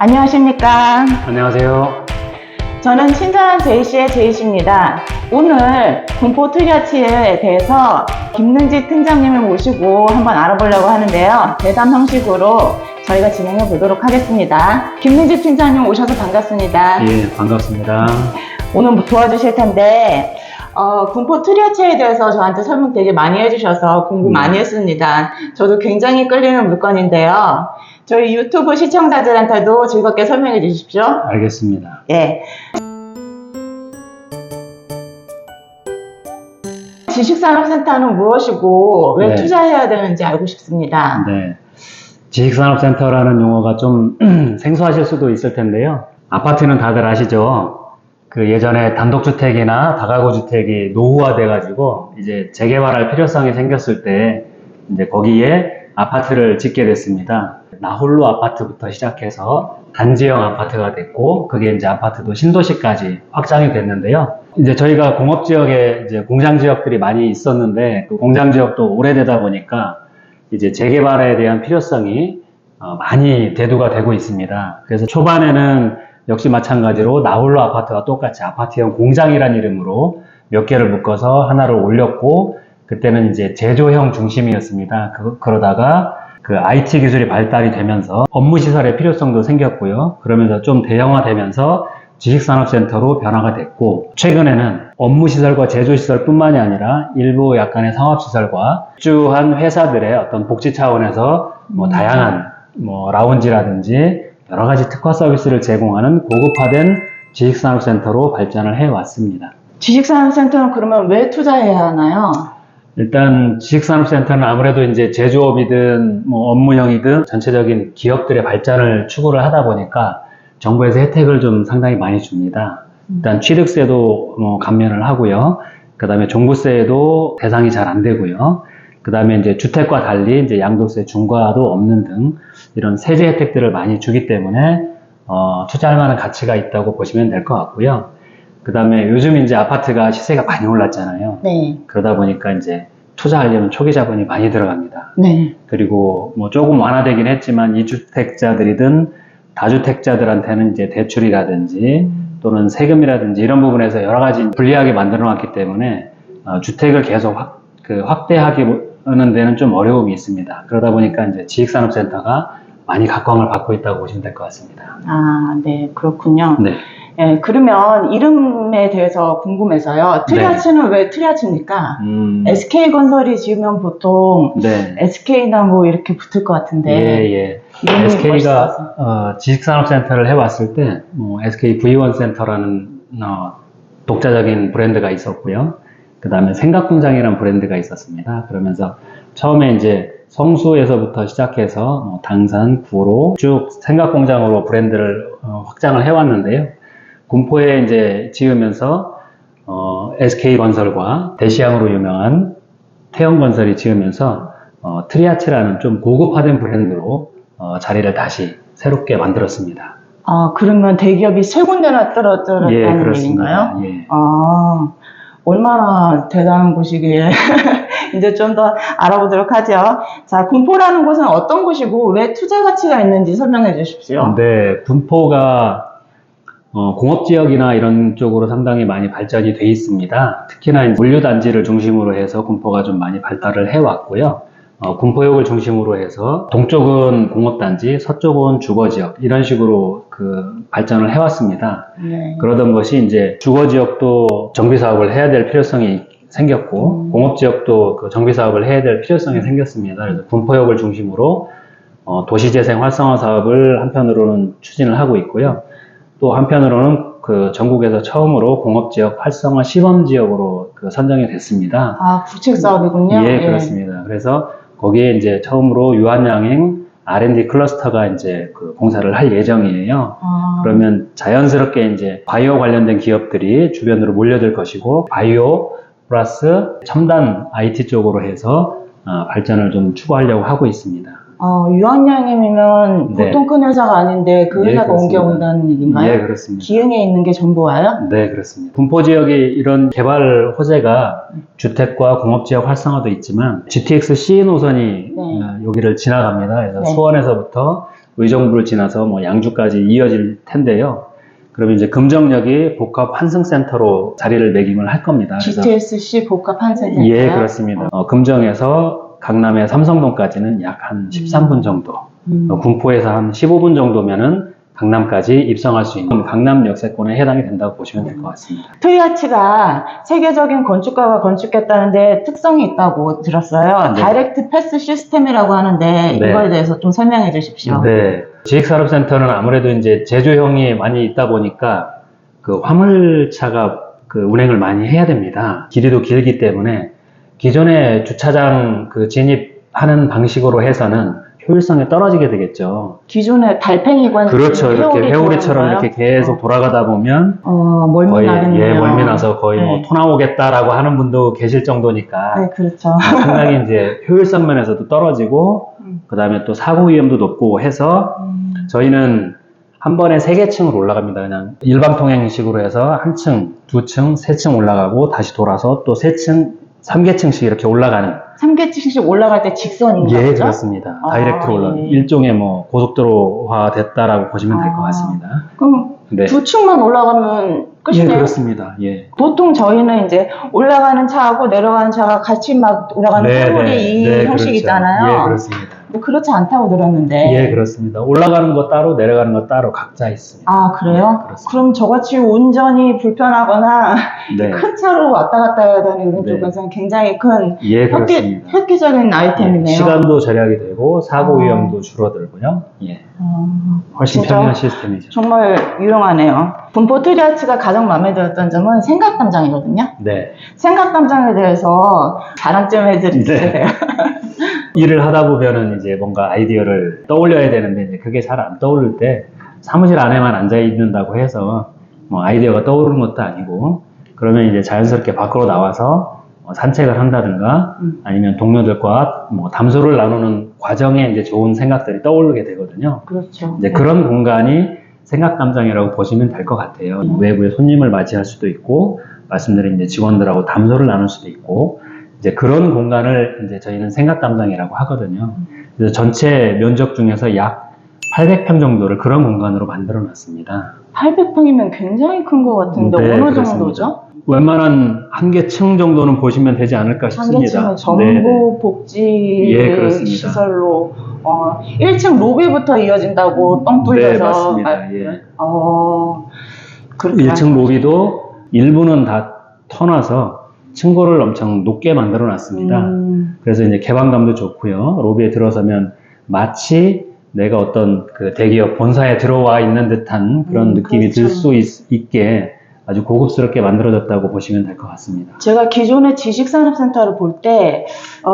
안녕하십니까. 안녕하세요. 저는 친절한 제이씨의 제이씨입니다. 오늘 군포 트리아치에 대해서 김능지 팀장님을 모시고 한번 알아보려고 하는데요. 대담 형식으로 저희가 진행해 보도록 하겠습니다. 김능지 팀장님 오셔서 반갑습니다. 예, 반갑습니다. 오늘 도와주실 텐데 군포 트리아치에 대해서 저한테 설명 되게 많이 해주셔서 공부 많이 했습니다. 저도 굉장히 끌리는 물건인데요. 저희 유튜브 시청자들한테도 즐겁게 설명해 주십시오. 알겠습니다. 예. 지식산업센터는 무엇이고 왜 네. 투자해야 되는지 알고 싶습니다. 네. 지식산업센터라는 용어가 좀 생소하실 수도 있을 텐데요. 아파트는 다들 아시죠? 그 예전에 단독주택이나 다가구주택이 노후화돼가지고 이제 재개발할 필요성이 생겼을 때 이제 거기에 아파트를 짓게 됐습니다. 나홀로 아파트부터 시작해서 단지형 아파트가 됐고, 그게 이제 아파트도 신도시까지 확장이 됐는데요. 이제 저희가 공업지역에 이제 공장지역들이 많이 있었는데, 그 공장지역도 오래되다 보니까 이제 재개발에 대한 필요성이 많이 대두가 되고 있습니다. 그래서 초반에는 역시 마찬가지로 나홀로 아파트와 똑같이 아파트형 공장이라는 이름으로 몇 개를 묶어서 하나를 올렸고, 그때는 이제 제조형 중심이었습니다. 그러다가 그 IT 기술이 발달이 되면서 업무시설의 필요성도 생겼고요. 그러면서 좀 대형화되면서 지식산업센터로 변화가 됐고, 최근에는 업무시설과 제조시설 뿐만이 아니라 일부 약간의 상업시설과 입주한 회사들의 어떤 복지 차원에서 다양한 라운지라든지 여러 가지 특화 서비스를 제공하는 고급화된 지식산업센터로 발전을 해왔습니다. 지식산업센터는 그러면 왜 투자해야 하나요? 일단 지식산업센터는 아무래도 이제 제조업이든 업무형이든 전체적인 기업들의 발전을 추구를 하다 보니까 정부에서 혜택을 좀 상당히 많이 줍니다. 일단 취득세도 감면을 하고요. 그 다음에 종부세도 대상이 잘 안 되고요. 그 다음에 이제 주택과 달리 이제 양도세 중과도 없는 등 이런 세제 혜택들을 많이 주기 때문에 투자할 만한 가치가 있다고 보시면 될 것 같고요. 그 다음에 요즘 이제 아파트가 시세가 많이 올랐잖아요. 네. 그러다 보니까 이제 투자하려면 초기 자본이 많이 들어갑니다. 네. 그리고 조금 완화되긴 했지만 2주택자들이든 다주택자들한테는 이제 대출이라든지 또는 세금이라든지 이런 부분에서 여러 가지 불리하게 만들어 놨기 때문에 주택을 계속 확대하는 데는 좀 어려움이 있습니다. 그러다 보니까 이제 지식산업센터가 많이 각광을 받고 있다고 보시면 될 것 같습니다. 아, 네, 그렇군요. 네. 예, 그러면 이름에 대해서 궁금해서요. 트리아치는 왜 트리아치입니까? SK건설이 지으면 보통 네. SK나 이렇게 붙을 것 같은데. 예. SK가 지식산업센터를 해왔을 때 SK V1센터라는 독자적인 브랜드가 있었고요. 그 다음에 생각공장이라는 브랜드가 있었습니다. 그러면서 처음에 이제 성수에서부터 시작해서 당산, 구로 쭉 생각공장으로 브랜드를 확장을 해왔는데요. 군포에 이제 지으면서 SK건설과 대시양으로 유명한 태영건설이 지으면서 트리아치라는 좀 고급화된 브랜드로 자리를 다시 새롭게 만들었습니다. 아, 그러면 대기업이 세 군데나 떨어졌다는 예, 그렇습니다. 얘기인가요? 예. 아, 얼마나 대단한 곳이기에 이제 좀 더 알아보도록 하죠. 자, 군포라는 곳은 어떤 곳이고 왜 투자 가치가 있는지 설명해 주십시오. 네, 군포가 공업지역이나 이런 쪽으로 상당히 많이 발전이 돼 있습니다. 특히나 물류단지를 중심으로 해서 군포가 좀 많이 발달을 해왔고요. 군포역을 중심으로 해서 동쪽은 공업단지, 서쪽은 주거지역 이런 식으로 그 발전을 해왔습니다. 네. 그러던 것이 이제 주거지역도 정비사업을 해야 될 필요성이 생겼고 공업지역도 그 정비사업을 해야 될 필요성이 생겼습니다. 그래서 군포역을 중심으로 도시재생 활성화 사업을 한편으로는 추진을 하고 있고요. 또 한편으로는 그 전국에서 처음으로 공업지역 활성화 시범지역으로 그 선정이 됐습니다. 아, 구책 사업이군요. 예, 그렇습니다. 그래서 거기에 이제 처음으로 유한양행 R&D 클러스터가 이제 그 공사를 할 예정이에요. 아. 그러면 자연스럽게 이제 바이오 관련된 기업들이 주변으로 몰려들 것이고, 바이오 플러스 첨단 IT 쪽으로 해서 발전을 좀 추구하려고 하고 있습니다. 유한양행이면 네. 보통 큰 회사가 아닌데 그 예, 회사가 그렇습니다. 옮겨온다는 얘기인가요? 예, 그렇습니다. 기흥에 있는 게 전부 와요? 네, 그렇습니다. 군포 지역이 이런 개발 호재가 주택과 공업지역 활성화도 있지만 GTX-C 노선이 네. 여기를 지나갑니다. 그래서 네. 수원에서부터 의정부를 지나서 뭐 양주까지 이어질 텐데요. 그러면 이제 금정역이 복합 환승센터로 자리를 매김을 할 겁니다. 그래서 GTSC 복합 환승센터요? 예, 그렇습니다. 금정에서 강남의 삼성동까지는 약 한 13분 정도, 군포에서 한 15분 정도면은 강남까지 입성할 수 있는 강남 역세권에 해당이 된다고 보시면 될 것 같습니다. 토요아치가 세계적인 건축가가 건축했다는데 특성이 있다고 들었어요. 네. 다이렉트 패스 시스템이라고 하는데 네. 이거에 대해서 좀 설명해 주십시오. 네. 지식산업센터는 아무래도 이제 제조형이 많이 있다 보니까 그 화물차가 그 운행을 많이 해야 됩니다. 길이도 길기 때문에 기존의 주차장 그 진입하는 방식으로 해서는 효율성이 떨어지게 되겠죠. 기존의 달팽이관 그렇죠. 이렇게 회오리처럼 들어간 이렇게 거예요? 계속 돌아가다 보면 멀미 거의 나겠네요. 멀미 나서 거의 네. 뭐 토 나오겠다라고 하는 분도 계실 정도니까 네, 그렇죠. 상당히 이제 효율성 면에서도 떨어지고 그 다음에 또 사고 위험도 높고 해서 저희는 한 번에 3개층으로 올라갑니다. 그냥 일반 통행식으로 해서 한 층, 두 층, 세 층 올라가고 다시 돌아서 또 3층, 3개층씩 이렇게 올라가는. 3개층씩 올라갈 때 직선인가요? 예, 그렇습니다. 다이렉트로 올라가는. 예. 일종의 뭐 고속도로화 됐다라고 보시면 될 것 같습니다. 그럼 네. 두 층만 올라가면 예, 끝이네요? 그렇습니다. 예. 보통 저희는 이제 올라가는 차하고 내려가는 차가 같이 막 올라가는 회오리 이 형식이 그렇죠. 있잖아요. 예, 그렇습니다. 근데 그렇지 않다고 들었는데. 예, 그렇습니다. 올라가는 거 따로 내려가는 거 따로 각자 있습니다. 아, 그래요? 네, 그렇습니다. 그럼 저같이 운전이 불편하거나 네. 큰 차로 왔다 갔다 해야 되는 이런 네. 쪽에서는 굉장히 큰 예, 그렇습니다. 획기적인 아이템이네요. 시간도 절약이 되고 사고 아. 위험도 줄어들고요. 예. 훨씬 진짜? 편리한 시스템이죠. 정말 유용하네요. 군포 트리아치가 가장 마음에 들었던 점은 생각담장이거든요. 네. 생각담장에 대해서 자랑 좀 해주세요. 네. 일을 하다 보면은 이제 뭔가 아이디어를 떠올려야 되는데 이제 그게 잘 안 떠오를 때 사무실 안에만 앉아 있는다고 해서 뭐 아이디어가 떠오르는 것도 아니고 그러면 이제 자연스럽게 밖으로 나와서 산책을 한다든가 아니면 동료들과 뭐 담소를 나누는 과정에 이제 좋은 생각들이 떠오르게 되거든요. 그렇죠. 이제 그런 공간이 생각담장이라고 보시면 될 것 같아요. 외부의 손님을 맞이할 수도 있고 말씀드린 이제 직원들하고 담소를 나눌 수도 있고 이제 그런 공간을 이제 저희는 생각담장이라고 하거든요. 그래서 전체 면적 중에서 약 800평 정도를 그런 공간으로 만들어 놨습니다. 800평이면 굉장히 큰 것 같은데 네, 어느 그렇습니다. 정도죠? 웬만한 한 개 층 정도는 보시면 되지 않을까 싶습니다. 한개층은 전부 네. 복지 예, 그렇습니다. 시설로 1층 로비부터 이어진다고 뻥 뚫려서 네, 맞습니다. 예. 그렇게 1층 로비도 일부는 다 터놔서 층고를 엄청 높게 만들어 놨습니다. 그래서 이제 개방감도 좋고요. 로비에 들어서면 마치 내가 어떤 그 대기업 본사에 들어와 있는 듯한 그런 느낌이 그렇죠. 들 수 있게 아주 고급스럽게 만들어졌다고 보시면 될 것 같습니다. 제가 기존의 지식산업센터를 볼 때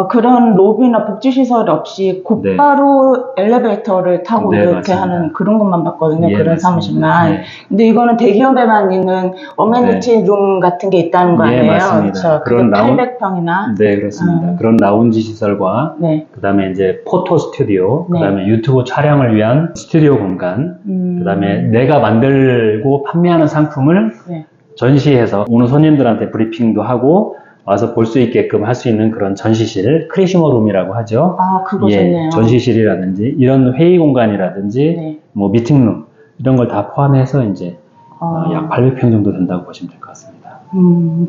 그런 로비나 복지시설 없이 곧바로 엘리베이터를 타고 네, 이렇게 맞습니다. 하는 그런 것만 봤거든요. 예, 그런 맞습니다. 사무실만. 네. 근데 이거는 대기업에만 있는 어메니티 룸 같은 게 있다는 거 예, 아니에요? 맞습니다. 그렇죠. 그런 그게 라운- 800평이나. 네, 그렇습니다. 그런 라운지 시설과 네. 그 다음에 이제 포토 스튜디오, 네. 그 다음에 유튜브 촬영을 위한 스튜디오 공간, 그 다음에 내가 만들고 판매하는 상품을 네. 전시해서 오는 손님들한테 브리핑도 하고 와서 볼 수 있게끔 할 수 있는 그런 전시실, 크리시머 룸이라고 하죠. 아, 그거 예, 좋네요. 전시실이라든지 이런 회의 공간이라든지 네. 뭐 미팅룸 이런 걸 다 포함해서 이제 약 800평 정도 된다고 보시면 될 것 같습니다.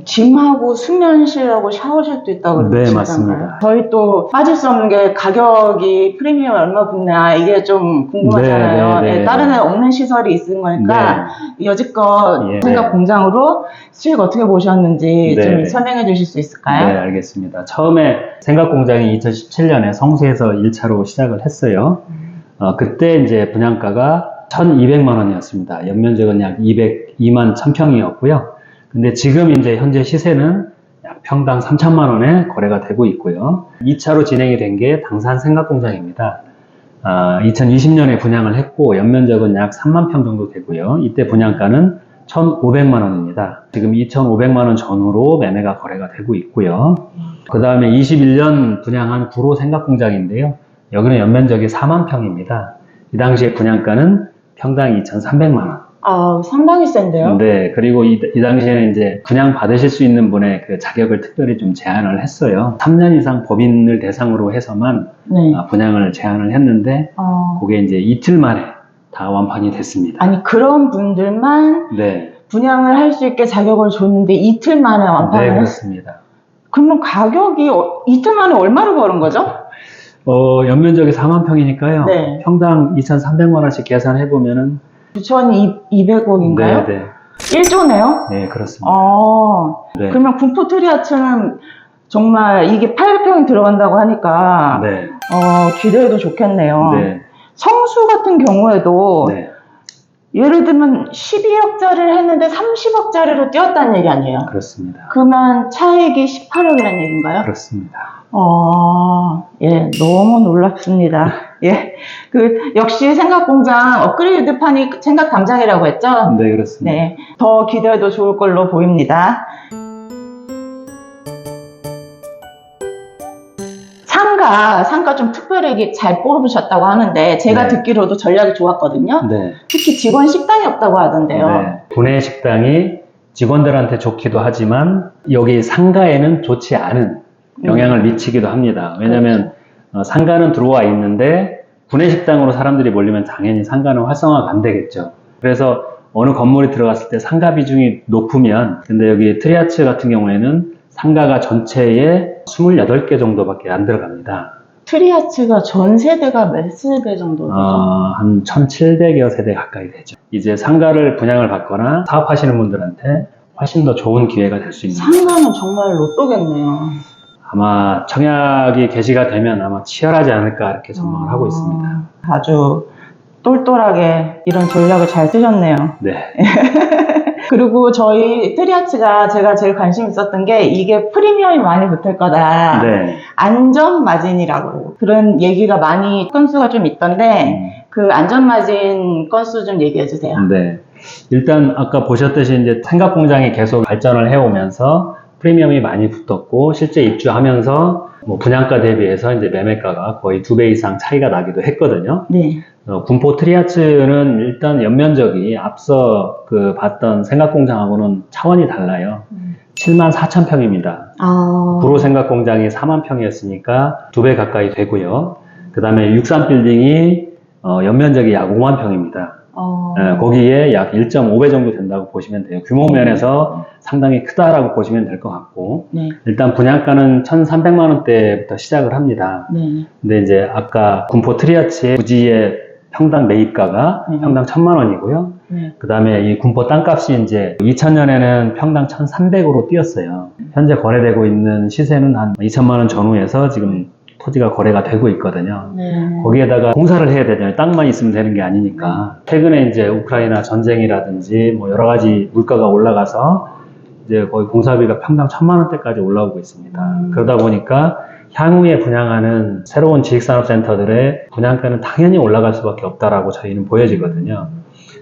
짐하고 수면실하고 샤워실도 있다고 네, 그러시잖아요. 맞습니다. 저희 또 빠질 수 없는 게 가격이 프리미엄 얼마 붙나 이게 좀 궁금하잖아요. 네, 네, 네. 다른 데 없는 시설이 있는 거니까 여지껏 예, 생각 네. 공장으로 수익 어떻게 보셨는지 네, 좀 네. 설명해 주실 수 있을까요? 네, 알겠습니다. 처음에 생각공장이 2017년에 성수에서 1차로 시작을 했어요. 그때 이제 분양가가 1,200만 원이었습니다. 연면적은 약 202만 1,000평이었고요. 근데 지금 이제 현재 시세는 약 평당 3,000만 원에 거래가 되고 있고요. 2차로 진행이 된 게 당산 생각공장입니다. 2020년에 분양을 했고 연면적은 약 3만 평 정도 되고요. 이때 분양가는 1,500만 원입니다. 지금 2,500만 원 전후로 매매가 거래가 되고 있고요. 그 다음에 21년 분양한 구로 생각공장인데요. 여기는 연면적이 4만 평입니다. 이 당시에 분양가는 평당 2,300만 원. 상당히 센데요? 네, 그리고 이 당시에는 이제 분양 받으실 수 있는 분의 그 자격을 특별히 좀 제한을 했어요. 3년 이상 법인을 대상으로 해서만 네. 분양을 제한을 했는데 그게 이제 이틀 만에 다 완판이 됐습니다. 아니, 그런 분들만 네. 분양을 할 수 있게 자격을 줬는데 이틀 만에 네, 완판을 했어요. 그렇습니다. 그러면 가격이 이틀 만에 얼마를 벌은 거죠? 연면적이 4만 평이니까요. 네. 평당 2,300만 원씩 계산해 보면은 9,200억인가요? 네, 네. 1조네요? 네, 그렇습니다. 네. 네. 그러면 군포 트리아츠는 정말 이게 800평이 들어간다고 하니까 네. 기대해도 좋겠네요. 네. 성수 같은 경우에도 네. 예를 들면 12억짜리를 했는데 30억짜리로 뛰었다는 얘기 아니에요? 그렇습니다. 그러면 차액이 18억이라는 얘기인가요? 그렇습니다. 예, 너무 놀랍습니다. 예, 역시 생각공장 업그레이드판이 생각담장이라고 했죠? 네, 그렇습니다. 네, 더 기대해도 좋을 걸로 보입니다. 상가 좀 특별히 잘 뽑으셨다고 하는데 제가 네. 듣기로도 전략이 좋았거든요. 네. 특히 직원 식당이 없다고 하던데요. 네. 구내 식당이 직원들한테 좋기도 하지만 여기 상가에는 좋지 않은 영향을 미치기도 합니다. 왜냐하면 상가는 들어와 있는데 구내 식당으로 사람들이 몰리면 당연히 상가는 활성화가 안 되겠죠. 그래서 어느 건물이 들어갔을 때 상가 비중이 높으면, 근데 여기 트리아츠 같은 경우에는 상가가 전체에 28개 정도밖에 안 들어갑니다. 트리아츠가 전 세대가 몇 세대 정도 되죠? 한 1700여 세대 가까이 되죠. 이제 상가를 분양을 받거나 사업하시는 분들한테 훨씬 더 좋은 기회가 될 수 있는. 상가는 정말 로또겠네요. 아마 청약이 개시가 되면 아마 치열하지 않을까 이렇게 전망을 하고 있습니다. 아주 똘똘하게 이런 전략을 잘 쓰셨네요. 네. 그리고 저희 트리아츠가 제가 제일 관심 있었던 게 이게 프리미엄이 많이 붙을 거다. 네. 안전마진이라고 그런 얘기가 많이 건수가 좀 있던데 그 안전마진 건수 좀 얘기해 주세요. 네. 일단 아까 보셨듯이 이제 생각공장이 계속 발전을 해오면서 프리미엄이 많이 붙었고 실제 입주하면서 뭐 분양가 대비해서 이제 매매가가 거의 2배 이상 차이가 나기도 했거든요. 네. 군포 트리아츠는 일단 연면적이 앞서 봤던 생각공장하고는 차원이 달라요. 74,000평입니다. 구로 생각공장이 4만 평이었으니까 2배 가까이 되고요. 그 다음에 63빌딩이 연면적이 약 5만 평입니다. 거기에 약 1.5배 정도 된다고 보시면 돼요. 규모 면에서 상당히 크다라고 보시면 될 것 같고, 네. 일단 분양가는 1,300만 원대부터 시작을 합니다. 네. 근데 이제 아까 군포 트리아츠의 부지의 평당 매입가가 평당 1,000만 원이고요. 네. 그 다음에 이 군포 땅값이 이제 2000년에는 평당 1,300으로 뛰었어요. 현재 거래되고 있는 시세는 한 2천만 원 전후에서 지금 토지가 거래가 되고 있거든요. 네. 거기에다가 공사를 해야 되잖아요. 땅만 있으면 되는 게 아니니까. 최근에 이제 우크라이나 전쟁이라든지 뭐 여러 가지 물가가 올라가서 이제 거의 공사비가 평당 1,000만 원대까지 올라오고 있습니다. 그러다 보니까 향후에 분양하는 새로운 지식산업센터들의 분양가는 당연히 올라갈 수밖에 없다라고 저희는 보여지거든요.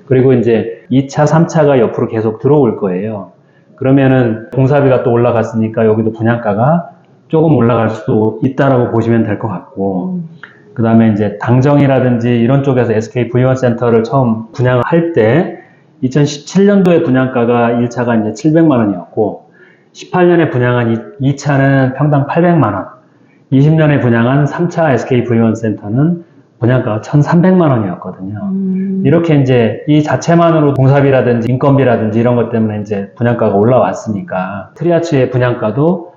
그리고 이제 2차, 3차가 옆으로 계속 들어올 거예요. 그러면은 공사비가 또 올라갔으니까 여기도 분양가가 조금 올라갈 수도 있다라고 보시면 될 것 같고, 그 다음에 이제 당정이라든지 이런 쪽에서 SK V1센터를 처음 분양을 할 때 2017년도에 분양가가 1차가 이제 700만 원이었고 18년에 분양한 2차는 평당 800만 원, 20년에 분양한 3차 SK V1센터는 분양가가 1,300만 원이었거든요. 이렇게 이제 이 자체만으로 공사비라든지 인건비라든지 이런 것 때문에 이제 분양가가 올라왔으니까 트리아츠의 분양가도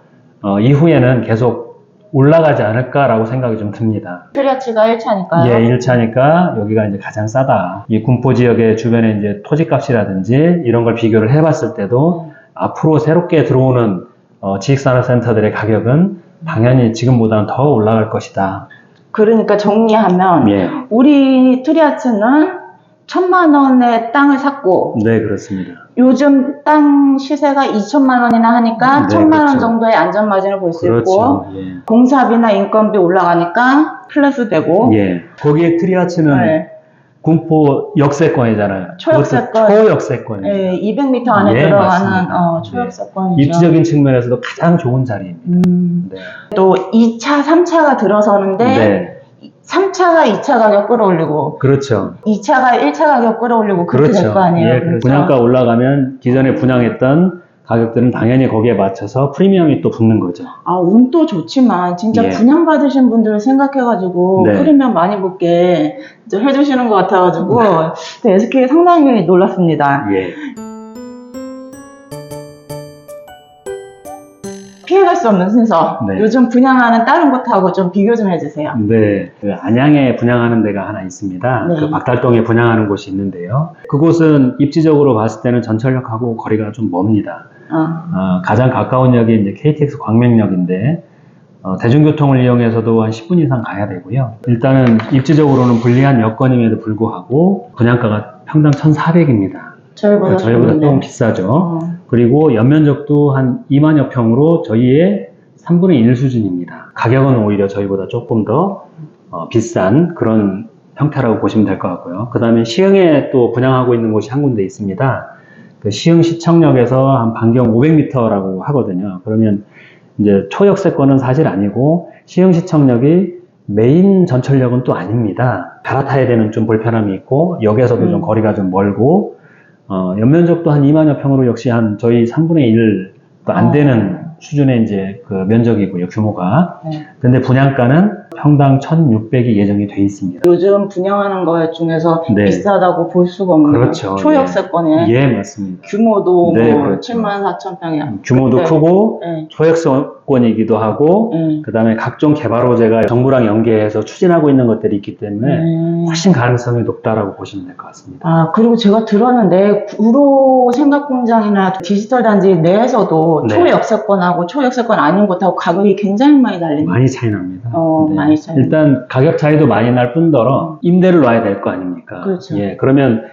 이후에는 계속 올라가지 않을까라고 생각이 좀 듭니다. 트리아츠가 1차니까요. 예, 1차니까 여기가 이제 가장 싸다. 이 군포 지역의 주변에 이제 토지값이라든지 이런 걸 비교를 해봤을 때도 앞으로 새롭게 들어오는 지식산업센터들의 가격은 당연히 지금보다는 더 올라갈 것이다. 그러니까 정리하면 예. 우리 트리아츠는 1,000만 원의 땅을 샀고 네, 그렇습니다. 요즘 땅 시세가 2천만 원이나 하니까 네, 1,000만 원 그렇죠. 정도의 안전마진을 볼 수 그렇죠. 있고 예. 공사비나 인건비 올라가니까 플러스 되고 예. 거기에 트리아츠는 네. 군포 역세권이잖아요. 초역세권. 그것도 초역세권이에요. 네, 200m 안에 예, 들어가는 맞습니다. 초역세권이죠. 입지적인 측면에서도 가장 좋은 자리입니다. 네. 또 2차, 3차가 들어서는데 네. 3차가 2차 가격 끌어올리고 그렇죠. 2차가 1차 가격 끌어올리고 그렇게 될 거 아니에요. 예, 그렇죠. 분양가 올라가면 기존에 분양했던 가격들은 당연히 거기에 맞춰서 프리미엄이 또 붙는 거죠. 아, 운도 좋지만 진짜 예. 분양받으신 분들을 생각해가지고 네. 프리미엄 많이 붙게 이제 해주시는 것 같아가지고 SK 상당히 놀랐습니다. 예. 피해갈 수 없는 순서. 네. 요즘 분양하는 다른 곳하고 좀 비교 좀 해주세요. 네, 그 안양에 분양하는 데가 하나 있습니다. 네. 그 박달동에 분양하는 곳이 있는데요. 그곳은 입지적으로 봤을 때는 전철역하고 거리가 좀 멉니다. 가장 가까운 역이 이제 KTX 광명역인데 대중교통을 이용해서도 한 10분 이상 가야 되고요. 일단은 입지적으로는 불리한 여건임에도 불구하고 분양가가 평당 1,400입니다. 저희보다 조금 비싸죠. 그리고 연면적도 한 2만여 평으로 저희의 3분의 1 수준입니다. 가격은 오히려 저희보다 조금 더 비싼 그런 형태라고 보시면 될 것 같고요. 그 다음에 시흥에 또 분양하고 있는 곳이 한 군데 있습니다. 그 시흥 시청역에서 한 반경 500m라고 하거든요. 그러면 이제 초역세권은 사실 아니고 시흥 시청역이 메인 전철역은 또 아닙니다. 갈아타야 되는 좀 불편함이 있고 역에서도 좀 거리가 좀 멀고 연면적도 한 2만여 평으로 역시 한 저희 3분의 1도 안 되는 수준의 이제 그 면적이고요, 규모가. 네. 근데 분양가는 평당 1,600이 예정이 돼 있습니다. 요즘 분양하는 것 중에서 네. 비싸다고 볼 수가 없는 그렇죠. 초역세권의 예, 맞습니다. 규모도 네, 뭐 그렇죠. 7만 4천 평이야. 규모도 네. 크고 네. 초역세권이기도 하고 그 다음에 각종 개발 호재가 정부랑 연계해서 추진하고 있는 것들이 있기 때문에 훨씬 가능성이 높다라고 보시면 될 것 같습니다. 아, 그리고 제가 들었는데 구로 생각공장이나 디지털 단지 내에서도 네. 초역세권하고 초역세권 아닌 곳하고 가격이 굉장히 많이 달립니다. 많이 차이 납니다. 많이 차이. 일단 가격 차이도 많이 날 뿐더러 임대를 놔야 될 거 아닙니까? 그렇죠. 예, 그러면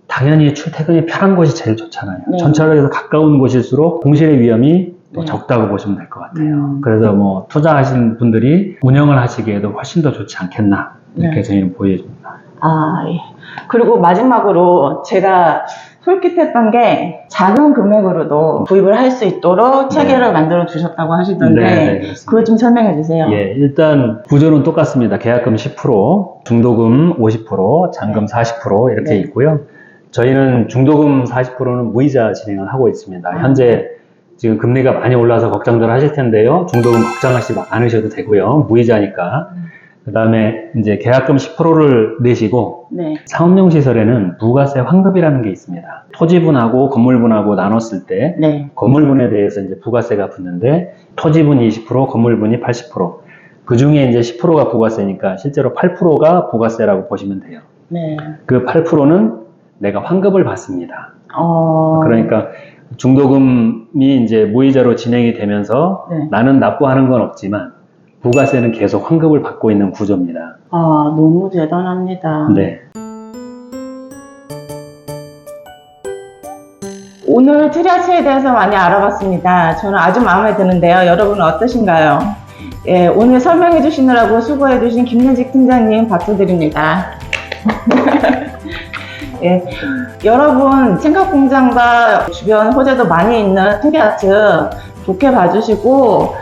당연히 출퇴근이 편한 곳이 제일 좋잖아요. 네. 전철역에서 가까운 곳일수록 공실의 위험이 더 네. 적다고 보시면 될 것 같아요. 그래서 뭐 투자하신 분들이 운영을 하시기에도 훨씬 더 좋지 않겠나 이렇게 네. 저희는 보여줍니다. 아, 예. 그리고 마지막으로 제가 솔깃했던 게 작은 금액으로도 구입을 할 수 있도록 체계를 만들어 주셨다고 하시던데 네, 그렇습니다. 그거 좀 설명해 주세요. 예, 일단 구조는 똑같습니다. 계약금 10%, 중도금 50%, 잔금 40% 이렇게 네. 있고요. 저희는 중도금 40%는 무이자 진행을 하고 있습니다. 현재 지금 금리가 많이 올라서 걱정들 하실 텐데요. 중도금 걱정하지 않으셔도 되고요. 무이자니까. 그 다음에 이제 계약금 10%를 내시고 네. 상업용 시설에는 부가세 환급이라는 게 있습니다. 토지분하고 건물분하고 나눴을 때 네. 건물분에 대해서 이제 부가세가 붙는데 토지분이 20%, 건물분이 80%. 그 중에 이제 10%가 부가세니까 실제로 8%가 부가세라고 보시면 돼요. 네. 그 8%는 내가 환급을 받습니다. 어. 그러니까 중도금이 이제 무이자로 진행이 되면서 네. 나는 납부하는 건 없지만 부가세는 계속 환급을 받고 있는 구조입니다. 아, 너무 대단합니다. 네. 오늘 트리아치에 대해서 많이 알아봤습니다. 저는 아주 마음에 드는데요. 여러분은 어떠신가요? 예, 오늘 설명해 주시느라고 수고해 주신 김윤직 팀장님 박수 드립니다. 예, 여러분 생각공장과 주변 호재도 많이 있는 트리아츠 좋게 봐주시고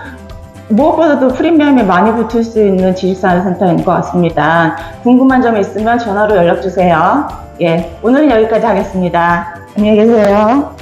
무엇보다도 프리미엄이 많이 붙을 수 있는 지식산업센터인 것 같습니다. 궁금한 점 있으면 전화로 연락 주세요. 예, 오늘은 여기까지 하겠습니다. 안녕히 계세요.